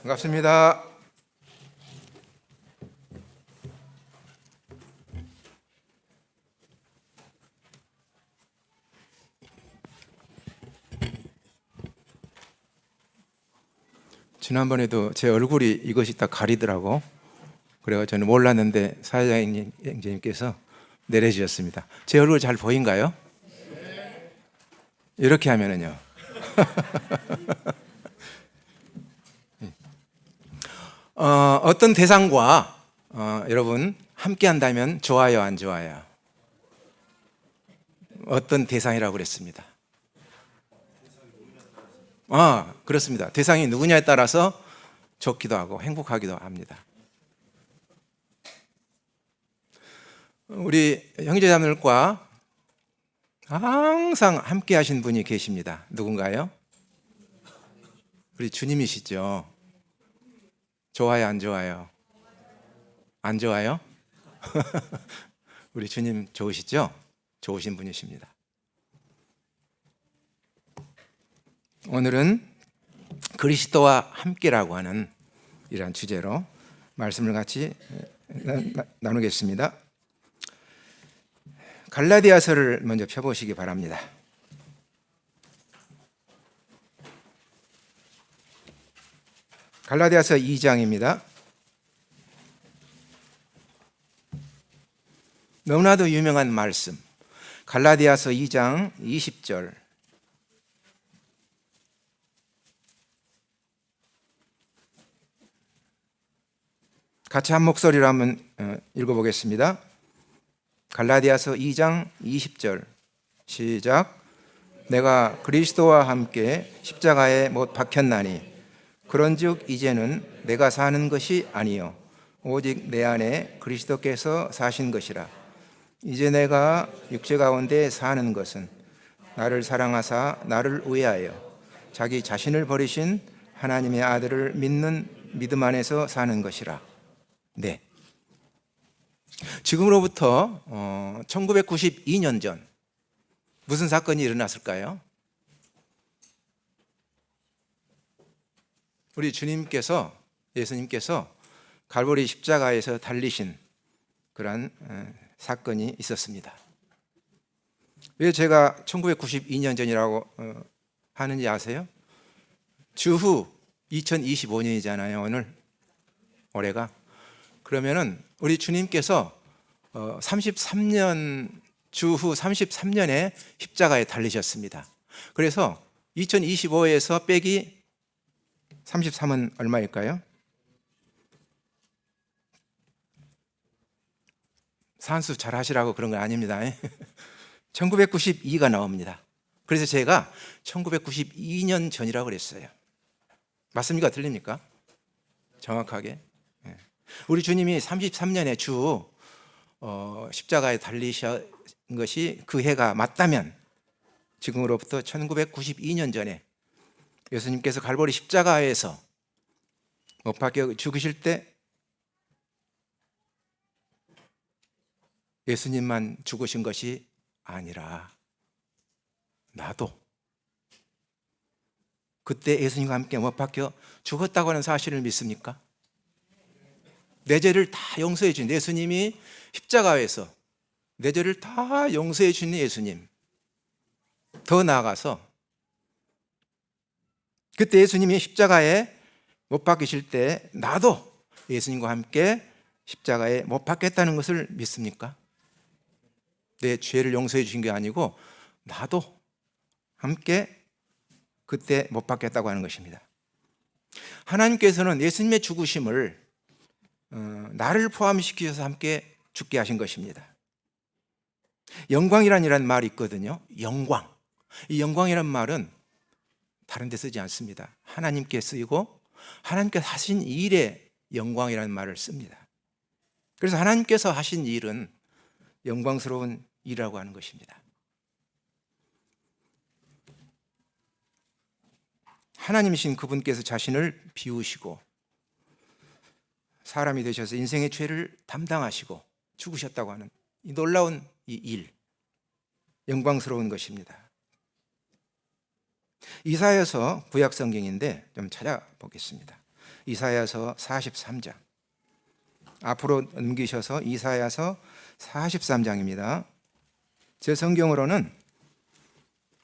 반갑습니다. 지난번에도 제 얼굴이 이것이 딱 가리더라고. 그래서 저는 몰랐는데 사회자님께서 내려주셨습니다. 제 얼굴 잘 보인가요? 이렇게 하면은요. 어떤 대상과 여러분 함께 한다면 좋아요, 안 좋아요? 어떤 대상이라고 그랬습니다. 그렇습니다. 대상이 누구냐에 따라서 좋기도 하고 행복하기도 합니다. 우리 형제자매들과 항상 함께 하신 분이 계십니다. 누군가요? 우리 주님이시죠. 좋아요, 안 좋아요? 안 좋아요? 우리 주님 좋으시죠? 좋으신 분이십니다. 오늘은 그리스도와 함께라고 하는 이러한 주제로 말씀을 같이 나누겠습니다. 갈라디아서를 먼저 펴보시기 바랍니다. 갈라디아서 2장입니다. 너무나도 유명한 말씀, 갈라디아서 2장 20절. 같이 한 목소리로 한번 읽어보겠습니다. 갈라디아서 2장 20절 시작. 내가 그리스도와 함께 십자가에 못 박혔나니 그런즉 이제는 내가 사는 것이 아니요 오직 내 안에 그리스도께서 사신 것이라. 이제 내가 육체 가운데 사는 것은 나를 사랑하사 나를 위하여 자기 자신을 버리신 하나님의 아들을 믿는 믿음 안에서 사는 것이라. 네. 지금으로부터 1992년 전 무슨 사건이 일어났을까요? 우리 주님께서, 예수님께서 갈보리 십자가에서 달리신 그런 사건이 있었습니다. 왜 제가 1992년 전이라고 하는지 아세요? 주후 2025년이잖아요. 오늘 올해가. 그러면은 우리 주님께서 33년 주후 33년에 십자가에 달리셨습니다. 그래서 2025에서 빼기 33은 얼마일까요? 산수 잘 하시라고 그런 거 아닙니다. 1992가 나옵니다. 그래서 제가 1992년 전이라고 그랬어요. 맞습니까? 틀립니까? 정확하게. 우리 주님이 33년에 주 십자가에 달리신 것이 그 해가 맞다면 지금으로부터 1992년 전에 예수님께서 갈보리 십자가에서 못 박혀 죽으실 때 예수님만 죽으신 것이 아니라 나도 그때 예수님과 함께 못 박혀 죽었다고 하는 사실을 믿습니까? 내 죄를 다 용서해 주신 예수님이 십자가에서 내 죄를 다 용서해 주신 예수님. 더 나아가서 그때 예수님이 십자가에 못 박히실 때 나도 예수님과 함께 십자가에 못 박혔다는 것을 믿습니까? 내 죄를 용서해 주신 게 아니고 나도 함께 그때 못 박혔다고 하는 것입니다. 하나님께서는 예수님의 죽으심을 나를 포함시키셔서 함께 죽게 하신 것입니다. 영광이란 말이 있거든요. 영광. 이 영광이란 말은 다른 데 쓰지 않습니다. 하나님께 쓰이고 하나님께서 하신 일에 영광이라는 말을 씁니다. 그래서 하나님께서 하신 일은 영광스러운 일이라고 하는 것입니다. 하나님이신 그분께서 자신을 비우시고 사람이 되셔서 인생의 죄를 담당하시고 죽으셨다고 하는 이 놀라운 이 일, 영광스러운 것입니다. 이사야서 구약 성경인데 좀 찾아보겠습니다. 이사야서 43장. 앞으로 넘기셔서 이사야서 43장입니다. 제 성경으로는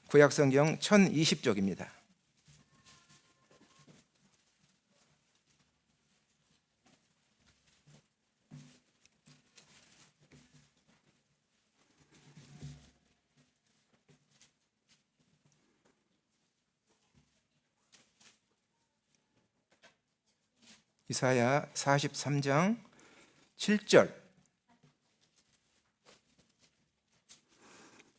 구약성경 1020쪽입니다. 이사야 43장 7절.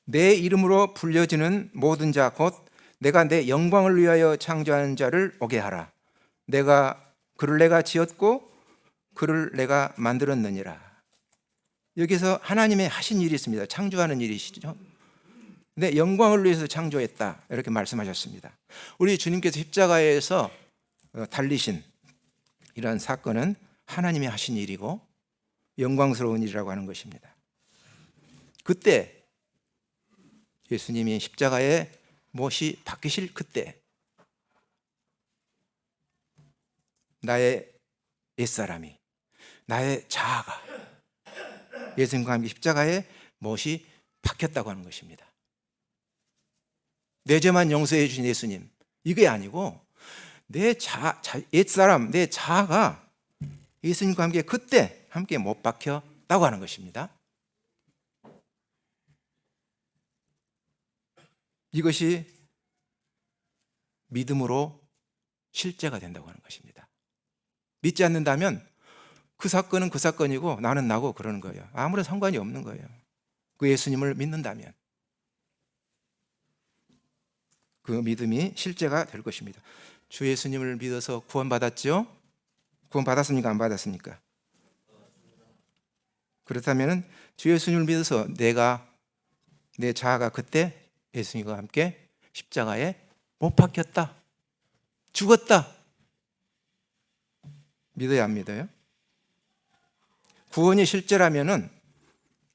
내 이름으로 불려지는 모든 자 곧 내가 내 영광을 위하여 창조한 자를 오게 하라. 그를 내가 지었고 그를 내가 만들었느니라. 여기서 하나님의 하신 일이 있습니다. 창조하는 일이시죠. 내 영광을 위해서 창조했다, 이렇게 말씀하셨습니다. 우리 주님께서 십자가에서 달리신 이러한 사건은 하나님이 하신 일이고 영광스러운 일이라고 하는 것입니다. 그때 예수님이 십자가에 못이 박히실 그때 나의 옛사람이, 나의 자아가 예수님과 함께 십자가에 못이 박혔다고 하는 것입니다. 내 죄만 용서해 주신 예수님, 이게 아니고 내 옛사람, 내 자아가 예수님과 함께 그때 함께 못 박혔다고 하는 것입니다. 이것이 믿음으로 실제가 된다고 하는 것입니다. 믿지 않는다면 그 사건은 그 사건이고 나는 나고 그러는 거예요. 아무런 상관이 없는 거예요. 그 예수님을 믿는다면 그 믿음이 실제가 될 것입니다. 주 예수님을 믿어서 구원받았죠? 구원받았습니까? 안 받았습니까? 그렇다면 주 예수님을 믿어서 내 자아가 그때 예수님과 함께 십자가에 못 박혔다, 죽었다, 믿어야 안 믿어요? 구원이 실제라면은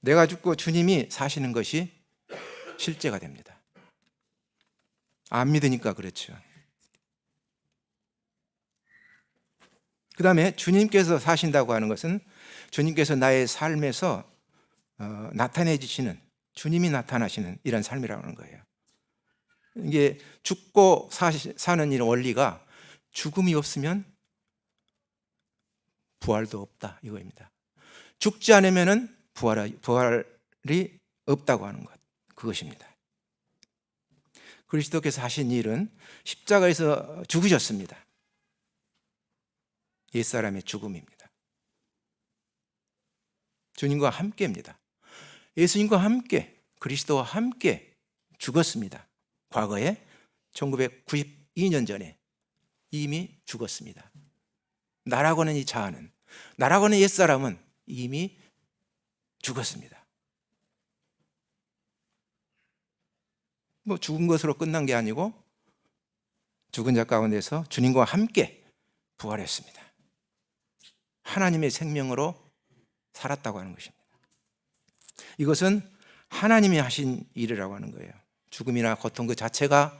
내가 죽고 주님이 사시는 것이 실제가 됩니다. 안 믿으니까 그렇죠. 그 다음에 주님께서 사신다고 하는 것은 주님께서 나의 삶에서 나타내주시는, 주님이 나타나시는 이런 삶이라고 하는 거예요. 이게 죽고 사는 이런 원리가 죽음이 없으면 부활도 없다, 이거입니다. 죽지 않으면 부활이 없다고 하는 것, 그것입니다. 그리스도께서 하신 일은 십자가에서 죽으셨습니다. 옛사람의 죽음입니다. 주님과 함께입니다. 예수님과 함께, 그리스도와 함께 죽었습니다. 과거에 1992년 전에 이미 죽었습니다. 나라고 하는 이 자아는, 나라고 하는 옛사람은 이미 죽었습니다. 죽은 것으로 끝난 게 아니고 죽은 자 가운데서 주님과 함께 부활했습니다. 하나님의 생명으로 살았다고 하는 것입니다. 이것은 하나님이 하신 일이라고 하는 거예요. 죽음이나 고통 그 자체가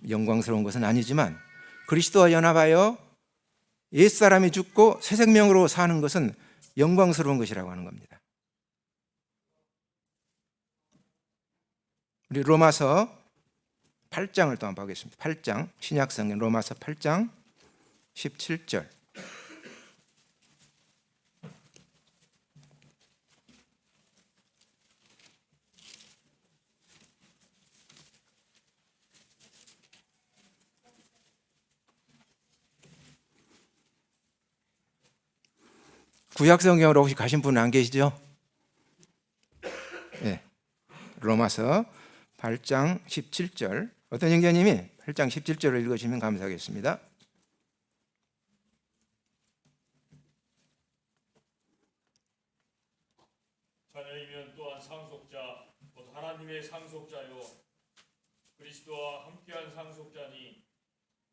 영광스러운 것은 아니지만 그리스도와 연합하여 옛사람이 죽고 새 생명으로 사는 것은 영광스러운 것이라고 하는 겁니다. 우리 로마서 8장을 또 한번 보겠습니다. 8장, 신약성경 로마서 8장 17절. 구약성경으로 혹시 가신 분은 안 계시죠? 네. 로마서 8장 17절. 어떤 형제님이 8장 17절을 읽으시면 감사하겠습니다. 자녀이면 또한 상속자, 곧 하나님의 상속자요 그리스도와 함께한 상속자니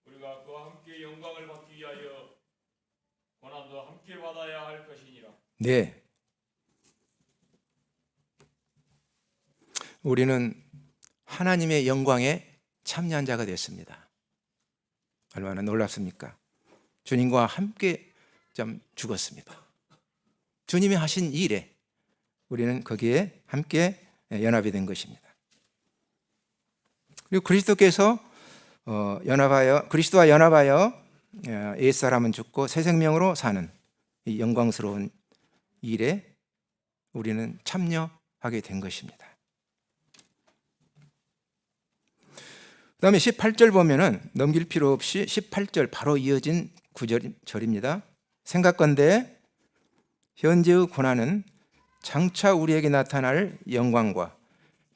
우리가 그와 함께 영광을 받기 위하여 고난도 함께 받아야 할 것이니라. 네. 우리는 하나님의 영광에 참여한 자가 됐습니다. 얼마나 놀랍습니까? 주님과 함께 좀 죽었습니다. 주님이 하신 일에 우리는 거기에 함께 연합이 된 것입니다. 그리고 그리스도께서 그리스도와 연합하여 옛사람은 죽고 새 생명으로 사는 이 영광스러운 일에 우리는 참여하게 된 것입니다. 그 다음에 18절 보면은 넘길 필요 없이 18절 바로 이어진 구절입니다. 생각건대 현재의 고난은 장차 우리에게 나타날 영광과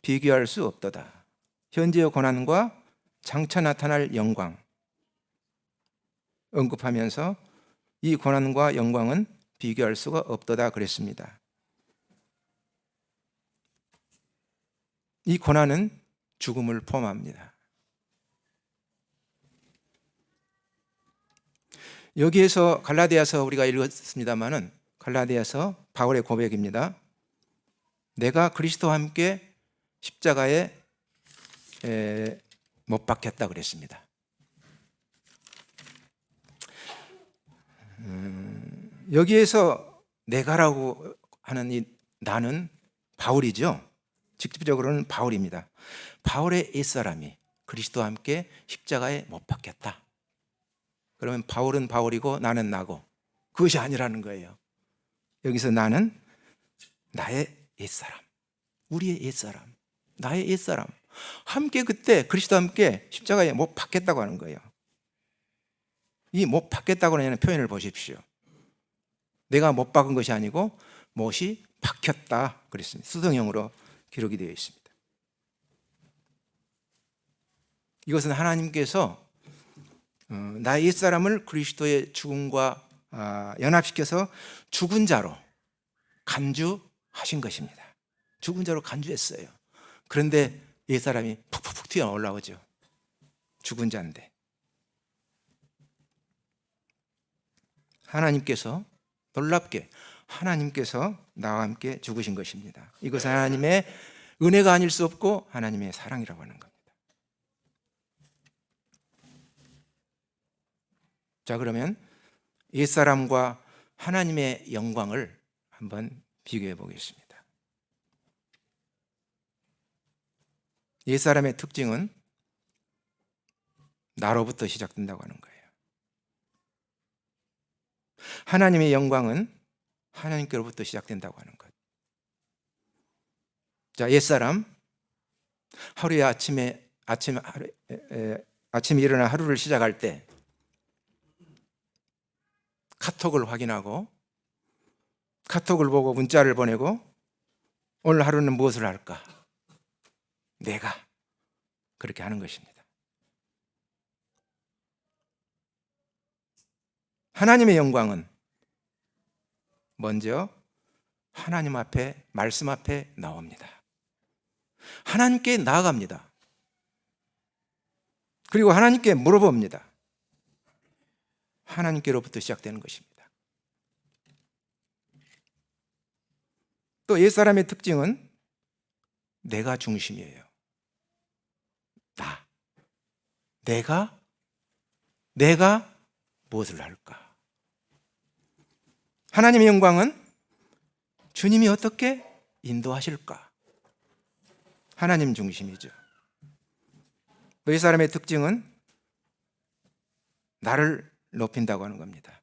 비교할 수 없도다. 현재의 고난과 장차 나타날 영광 언급하면서 이 고난과 영광은 비교할 수가 없도다 그랬습니다. 이 고난은 죽음을 포함합니다. 여기에서 갈라디아서 우리가 읽었습니다마는 갈라디아서 바울의 고백입니다. 내가 그리스도와 함께 십자가에 못 박혔다 그랬습니다. 여기에서 내가라고 하는 이 나는 바울이죠. 직접적으로는 바울입니다. 바울의 옛사람이 그리스도와 함께 십자가에 못 박혔다. 그러면 바울은 바울이고 나는 나고 그것이 아니라는 거예요. 여기서 나는 나의 옛사람, 우리의 옛사람, 나의 옛사람 함께 그때 그리스도와 함께 십자가에 못 박혔다고 하는 거예요. 이 못 박혔다고 하는 표현을 보십시오. 내가 못 박은 것이 아니고 못이 박혔다 그랬습니다. 수동형으로 기록이 되어 있습니다. 이것은 하나님께서 나의 옛사람을 그리스도의 죽음과 연합시켜서 죽은 자로 간주하신 것입니다. 죽은 자로 간주했어요. 그런데 옛사람이 푹푹푹 튀어 올라오죠. 죽은 자인데 하나님께서 놀랍게 하나님께서 나와 함께 죽으신 것입니다. 이것은 하나님의 은혜가 아닐 수 없고 하나님의 사랑이라고 하는 겁니다. 자, 그러면 옛사람과 하나님의 영광을 한번 비교해 보겠습니다. 옛사람의 특징은 나로부터 시작된다고 하는 거예요. 하나님의 영광은 하나님께로부터 시작된다고 하는 것. 자, 옛사람 하루에 아침에 일어나 하루를 시작할 때 카톡을 확인하고 카톡을 보고 문자를 보내고 오늘 하루는 무엇을 할까? 내가 그렇게 하는 것입니다. 하나님의 영광은 먼저 하나님 앞에 말씀 앞에 나옵니다. 하나님께 나아갑니다. 그리고 하나님께 물어봅니다. 하나님께로부터 시작되는 것입니다. 또 옛사람의 특징은 내가 중심이에요. 내가 무엇을 할까? 하나님의 영광은 주님이 어떻게 인도하실까? 하나님 중심이죠. 또 옛사람의 특징은 나를 높인다고 하는 겁니다.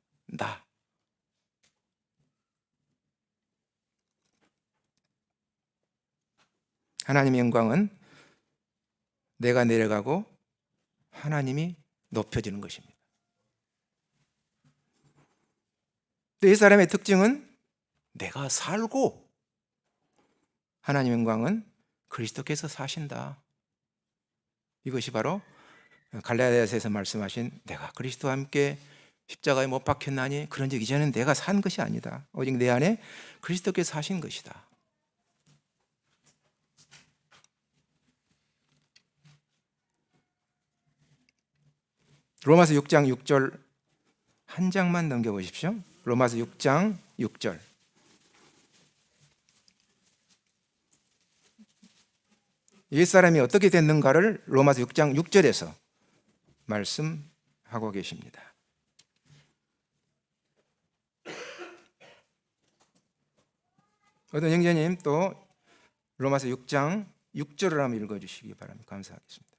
하나님의 영광은 내가 내려가고 하나님이 높여지는 것입니다. 또 옛사람의 특징은 내가 살고 하나님의 영광은 그리스도께서 사신다. 이것이 바로 갈라디아서에서 말씀하신 내가 그리스도와 함께 십자가에 못 박혔나니 그런즉 이제는 내가 산 것이 아니다. 오직 내 안에 그리스도께서 사신 것이다. 로마서 6장 6절 한 장만 넘겨보십시오. 로마서 6장 6절. 옛사람이 어떻게 됐는가를 로마서 6장 6절에서 말씀하고 계십니다. 어떤 형제님 또 로마서 6장 6절을 한번 읽어주시기 바랍니다. 감사하겠습니다.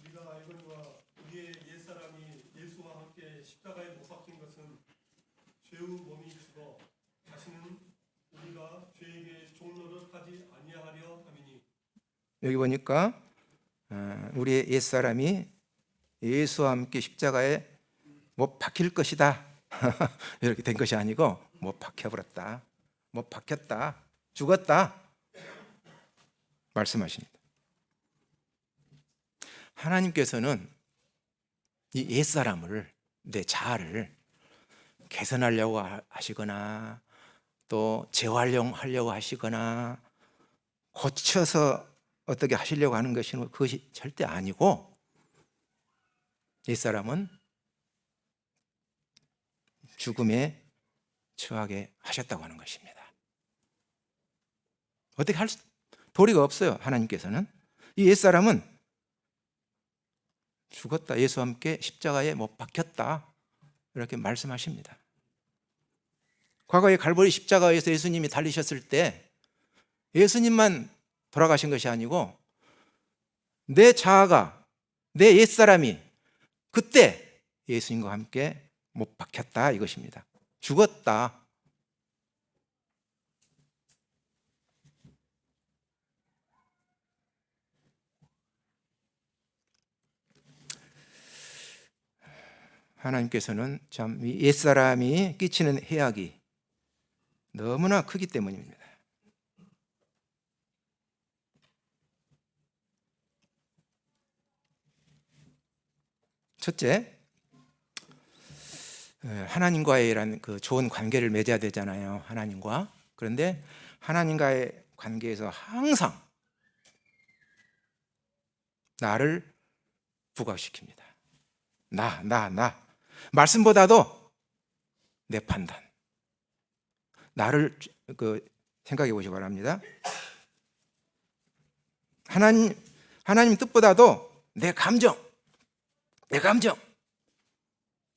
우리가 알거니와 우리의 옛사람이 예수와 함께 십자가에 못 박힌 것은 죄의 몸이 죽어 다시는 우리가 죄에게 종노릇하지 아니하려 함이니. 여기 보니까 우리의 옛사람이 예수와 함께 십자가에 못 박힐 것이다 이렇게 된 것이 아니고 못 박혀버렸다, 못 박혔다, 죽었다 말씀하십니다. 하나님께서는 이 옛사람을, 내 자아를 개선하려고 하시거나 또 재활용하려고 하시거나 고쳐서 어떻게 하시려고 하는 것이 그것이 절대 아니고, 옛사람은 죽음에 처하게 하셨다고 하는 것입니다. 어떻게 할 도리가 없어요. 하나님께서는 이 옛사람은 죽었다, 예수와 함께 십자가에 못 박혔다 이렇게 말씀하십니다. 과거에 갈보리 십자가에서 예수님이 달리셨을 때 예수님만 돌아가신 것이 아니고 내 자아가, 내 옛사람이 그때 예수님과 함께 못 박혔다 이것입니다. 죽었다. 하나님께서는 참 이 옛사람이 끼치는 해악이 너무나 크기 때문입니다. 첫째, 하나님과의 이런 그 좋은 관계를 맺어야 되잖아요. 하나님과. 그런데 하나님과의 관계에서 항상 나를 부각시킵니다. 나. 말씀보다도 내 판단. 나를 생각해 보시기 바랍니다. 하나님 뜻보다도 내 감정.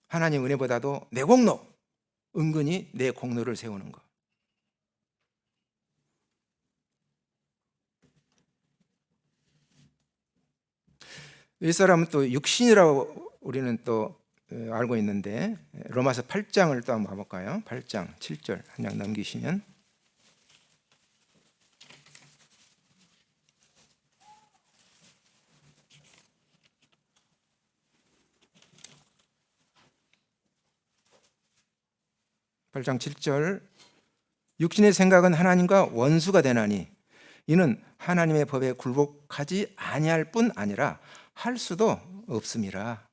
하나님 은혜보다도 내 공로. 은근히 내 공로를 세우는 것. 이 사람은 또 육신이라고 우리는 또 알고 있는데, 로마서 8장을 또 한번 봐볼까요? 8장 7절 한 장 넘기시면, 팔장 7절, 육신의 생각은 하나님과 원수가 되나니 이는 하나님의 법에 굴복하지 아니할 뿐 아니라 할 수도 없음이라.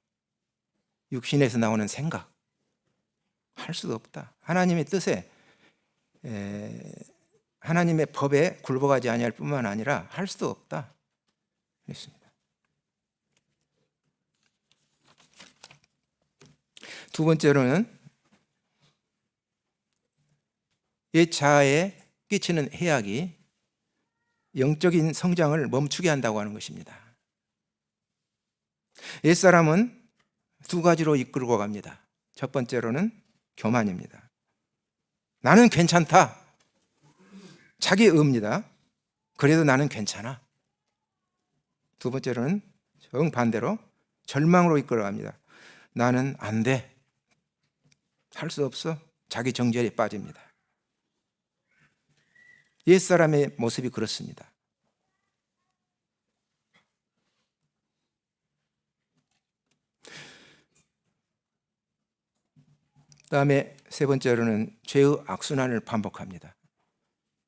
육신에서 나오는 생각 할 수도 없다. 하나님의 뜻에, 하나님의 법에 굴복하지 아니할 뿐만 아니라 할 수도 없다 그랬습니다. 두 번째로는 옛 자아에 끼치는 해악이 영적인 성장을 멈추게 한다고 하는 것입니다. 옛사람은 두 가지로 이끌고 갑니다. 첫 번째로는 교만입니다. 나는 괜찮다. 자기 의입니다. 그래도 나는 괜찮아. 두 번째로는 정반대로 절망으로 이끌어갑니다. 나는 안 돼. 할 수 없어. 자기 정죄에 빠집니다. 옛사람의 모습이 그렇습니다. 다음에 세 번째로는 죄의 악순환을 반복합니다.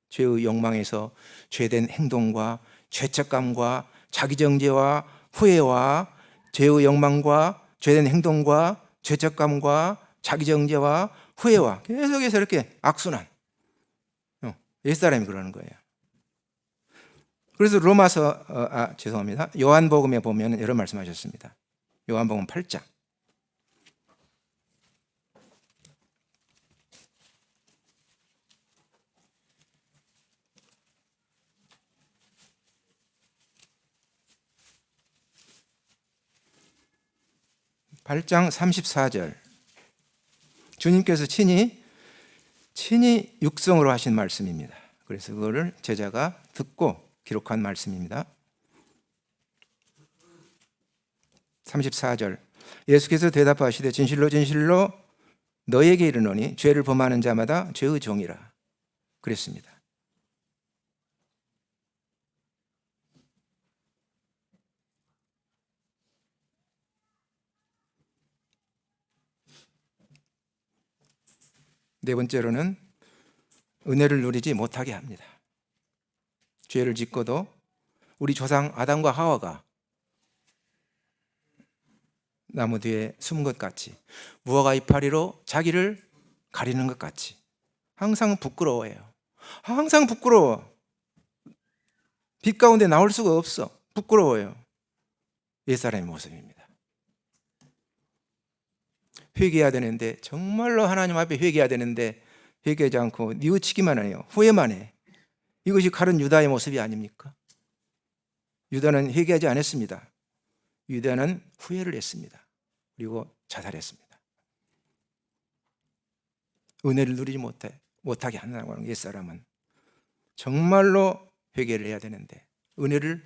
죄의 욕망에서 죄된 행동과 죄책감과 자기정죄와 후회와 죄의 욕망과 죄된 행동과 죄책감과 자기정죄와 후회와 계속해서 이렇게 악순환. 옛사람이 그러는 거예요. 그래서 로마서, 죄송합니다. 요한복음에 보면 이런 말씀하셨습니다. 요한복음 8장. (8장 34절) 주님께서 친히 육성으로 하신 말씀입니다. 그래서 그거를 제자가 듣고 기록한 말씀입니다. 34절 예수께서 대답하시되 진실로 진실로 너에게 이르노니 죄를 범하는 자마다 죄의 종이라 그랬습니다. 네 번째로는 은혜를 누리지 못하게 합니다. 죄를 짓고도 우리 조상 아담과 하와가 나무 뒤에 숨은 것 같이 무화과 이파리로 자기를 가리는 것 같이 항상 부끄러워해요. 항상 부끄러워. 빛 가운데 나올 수가 없어. 부끄러워요. 옛사람의 모습입니다. 회개해야 되는데 정말로 하나님 앞에 회개해야 되는데 회개하지 않고 뉘우치기만 해요. 후회만 해. 이것이 가룟 유다의 모습이 아닙니까? 유다는 회개하지 않았습니다. 유다는 후회를 했습니다. 그리고 자살했습니다. 은혜를 누리지 못하게 한다고 하는 옛사람은 정말로 회개를 해야 되는데 은혜를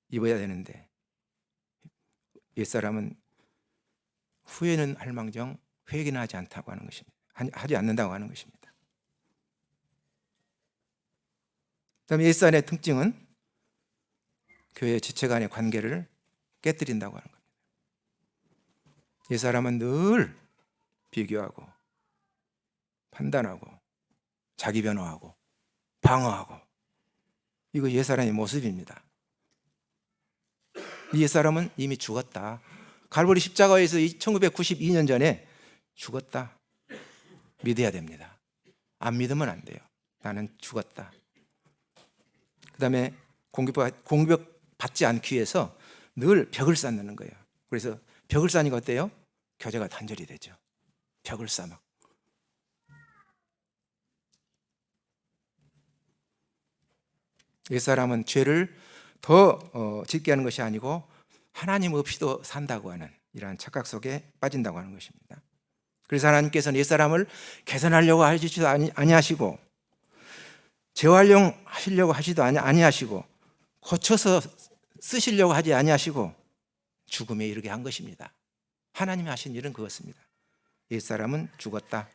입어야 되는데 옛사람은 후회는 할망정 회개는 하지 않다고 하는 것입니다. 하지 않는다고 하는 것입니다. 그다음에 옛사람의 특징은 교회 지체 간의 관계를 깨뜨린다고 하는 겁니다. 옛사람은 늘 비교하고 판단하고 자기 변호하고 방어하고 이거 옛사람의 모습입니다. 이 옛사람은 이미 죽었다. 갈보리 십자가에서 1992년 전에 죽었다. 믿어야 됩니다. 안 믿으면 안 돼요. 나는 죽었다. 그 다음에 공격받지 않기 위해서 늘 벽을 쌓는 거예요. 그래서 벽을 쌓으니까 어때요? 교제가 단절이 되죠. 벽을 쌓아. 옛사람은 죄를 더 짓게 하는 것이 아니고 하나님 없이도 산다고 하는 이러한 착각 속에 빠진다고 하는 것입니다. 그래서 하나님께서는 옛사람을 개선하려고 하시지도 아니하시고 재활용하시려고 하시도 아니하시고 고쳐서 쓰시려고 하지 아니하시고 죽음에 이르게 한 것입니다. 하나님이 하신 일은 그것입니다. 옛사람은 죽었다.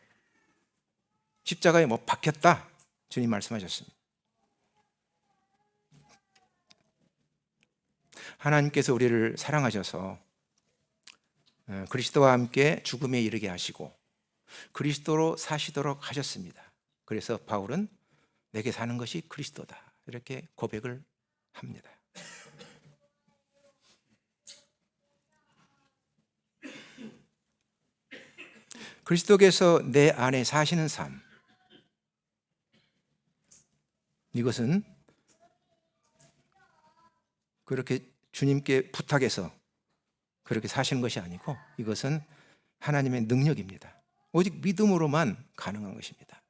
십자가에 못 박혔다. 주님 말씀하셨습니다. 하나님께서 우리를 사랑하셔서 그리스도와 함께 죽음에 이르게 하시고 그리스도로 사시도록 하셨습니다. 그래서 바울은 내게 사는 것이 그리스도다 이렇게 고백을 합니다. 그리스도께서 내 안에 사시는 삶, 이것은 그렇게 주님께 부탁해서 그렇게 사시는 것이 아니고 이것은 하나님의 능력입니다. 오직 믿음으로만 가능한 것입니다.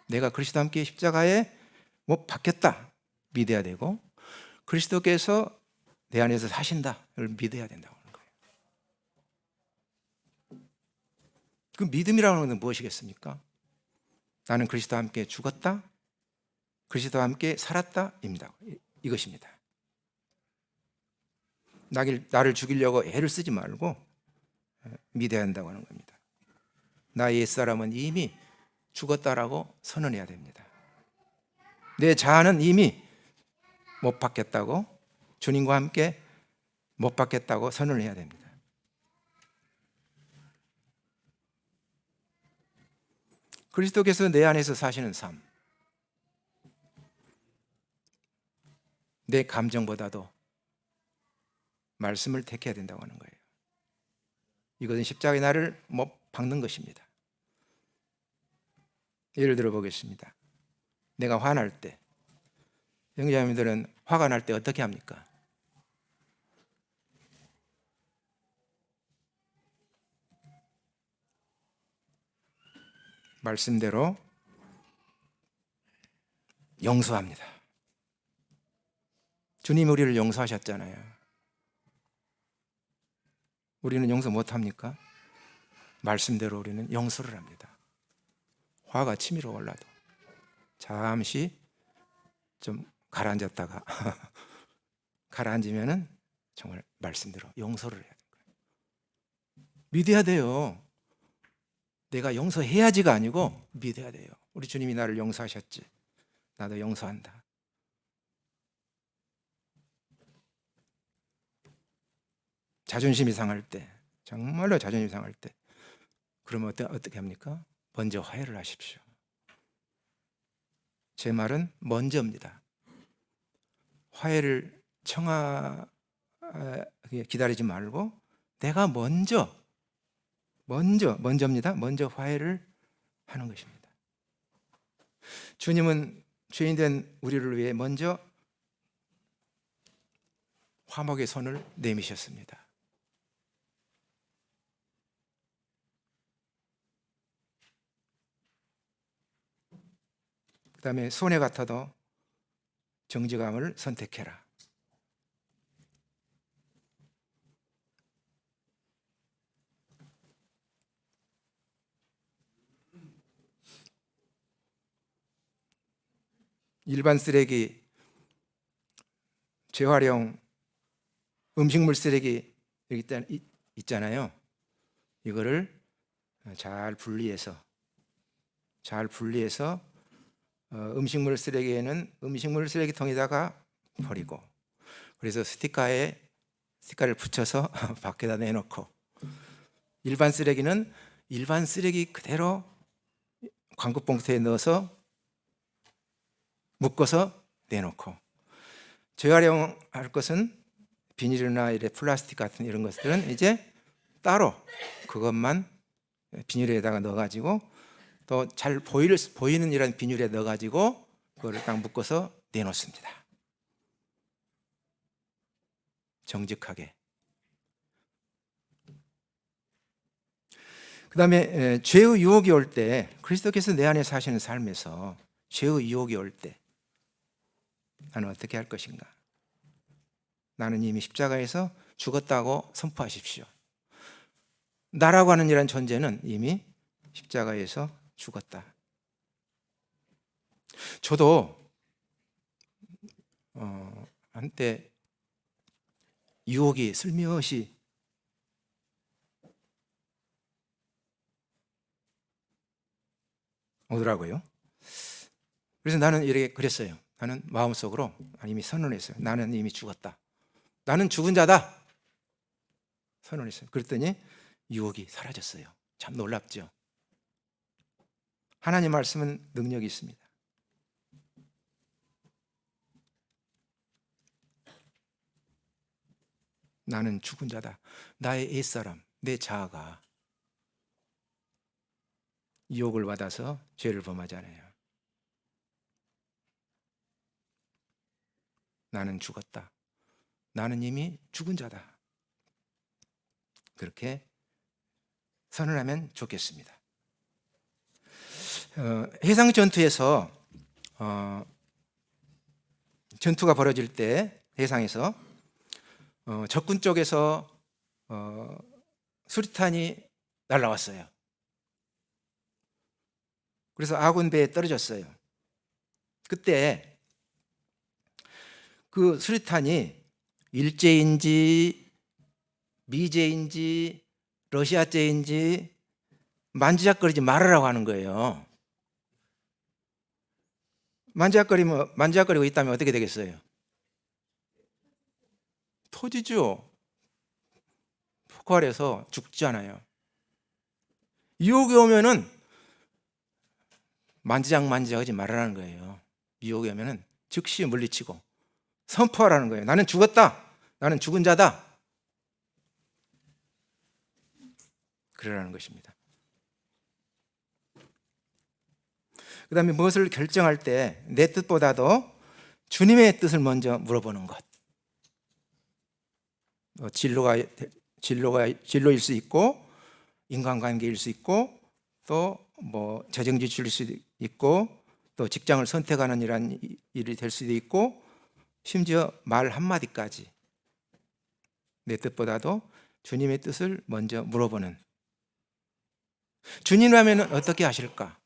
내가 그리스도와 함께 십자가에 못 박혔다 믿어야 되고 그리스도께서 내 안에서 사신다를 믿어야 된다고 하는 거예요. 그 믿음이라는 것은 무엇이겠습니까? 나는 그리스도와 함께 죽었다, 그리스도와 함께 살았다 입니다. 이것입니다. 나를 죽이려고 애를 쓰지 말고 믿어야 한다고 하는 겁니다. 나의 옛사람은 이미 죽었다라고 선언해야 됩니다. 내 자아는 이미 못 박혔다고, 주님과 함께 못 박혔다고 선언을 해야 됩니다. 그리스도께서 내 안에서 사시는 삶, 내 감정보다도 말씀을 택해야 된다고 하는 거예요. 이것은 십자가의 나를 못 박는 것입니다. 예를 들어 보겠습니다. 내가 화날 때, 형제자매들은 화가 날 때 어떻게 합니까? 말씀대로 용서합니다. 주님이 우리를 용서하셨잖아요. 우리는 용서 못합니까? 말씀대로 우리는 용서를 합니다. 화가 치밀어 올라도 잠시 좀 가라앉았다가 가라앉으면은 정말 말씀대로 용서를 해야 돼요. 믿어야 돼요. 내가 용서해야지가 아니고 믿어야 돼요. 우리 주님이 나를 용서하셨지. 나도 용서한다. 자존심이 상할 때, 정말로 자존심이 상할 때, 그러면 어떻게 합니까? 먼저 화해를 하십시오. 제 말은 먼저입니다. 화해를 기다리지 말고 내가 먼저입니다. 먼저 화해를 하는 것입니다. 주님은 죄인된 우리를 위해 먼저 화목의 손을 내미셨습니다. 그 다음에 손해 같아도 정직함을 선택해라. 일반 쓰레기, 재활용, 음식물 쓰레기 여기 있잖아요. 이거를 잘 분리해서 음식물 쓰레기에는 음식물 쓰레기통에다가 버리고, 그래서 스티커를 붙여서 밖에다 내놓고, 일반 쓰레기는 일반 쓰레기 그대로 광고봉투에 넣어서 묶어서 내놓고, 재활용할 것은 비닐이나 이런 플라스틱 같은 이런 것들은 이제 따로 그것만 비닐에다가 넣어가지고 또 잘 보이는 이런 비닐에 넣어가지고 그거를 딱 묶어서 내놓습니다. 정직하게. 그 다음에 죄의 유혹이 올 때, 그리스도께서 내 안에 사시는 삶에서 죄의 유혹이 올 때 나는 어떻게 할 것인가? 나는 이미 십자가에서 죽었다고 선포하십시오. 나라고 하는 이런 존재는 이미 십자가에서 죽었다. 저도 한때 유혹이 슬며시 오더라고요. 그래서 나는 이렇게 그랬어요. 나는 마음속으로 이미 선언했어요. 나는 이미 죽었다. 나는 죽은 자다. 선언했어요. 그랬더니 유혹이 사라졌어요. 참 놀랍죠. 하나님 말씀은 능력이 있습니다. 나는 죽은 자다. 나의 옛사람, 내 자아가 유혹을 받아서 죄를 범하잖아요. 나는 죽었다. 나는 이미 죽은 자다. 그렇게 선언하면 좋겠습니다. 해상 전투에서 전투가 벌어질 때 해상에서 적군 쪽에서 수리탄이 날아왔어요. 그래서 아군 배에 떨어졌어요. 그때 그 수리탄이 일제인지 미제인지 러시아제인지 만지작거리지 말으라고 하는 거예요. 만지작거리고 있다면 어떻게 되겠어요? 터지죠. 폭발해서 죽잖아요. 유혹이 오면은 만지작하지 말라는 거예요. 유혹이 오면은 즉시 물리치고 선포하라는 거예요. 나는 죽었다. 나는 죽은 자다. 그러라는 것입니다. 그 다음에 무엇을 결정할 때 내 뜻보다도 주님의 뜻을 먼저 물어보는 것. 진로일 수 있고, 인간관계일 수 있고, 또 재정지출일 수도 있고, 또 직장을 선택하는 이런 일이 될 수도 있고, 심지어 말 한마디까지 내 뜻보다도 주님의 뜻을 먼저 물어보는, 주님이라면 어떻게 하실까?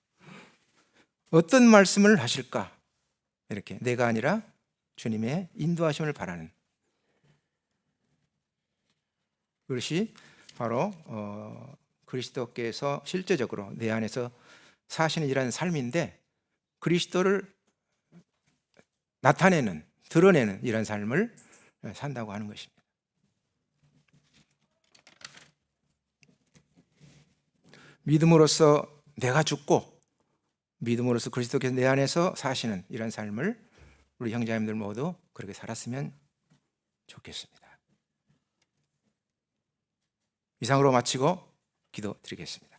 어떤 말씀을 하실까? 이렇게 내가 아니라 주님의 인도하심을 바라는, 그것이 바로 그리스도께서 실제적으로 내 안에서 사시는 이라는 삶인데, 그리스도를 나타내는, 드러내는 이런 삶을 산다고 하는 것입니다. 믿음으로써 내가 죽고 믿음으로써 그리스도께서 내 안에서 사시는 이런 삶을 우리 형제자매들 모두 그렇게 살았으면 좋겠습니다. 이상으로 마치고 기도드리겠습니다.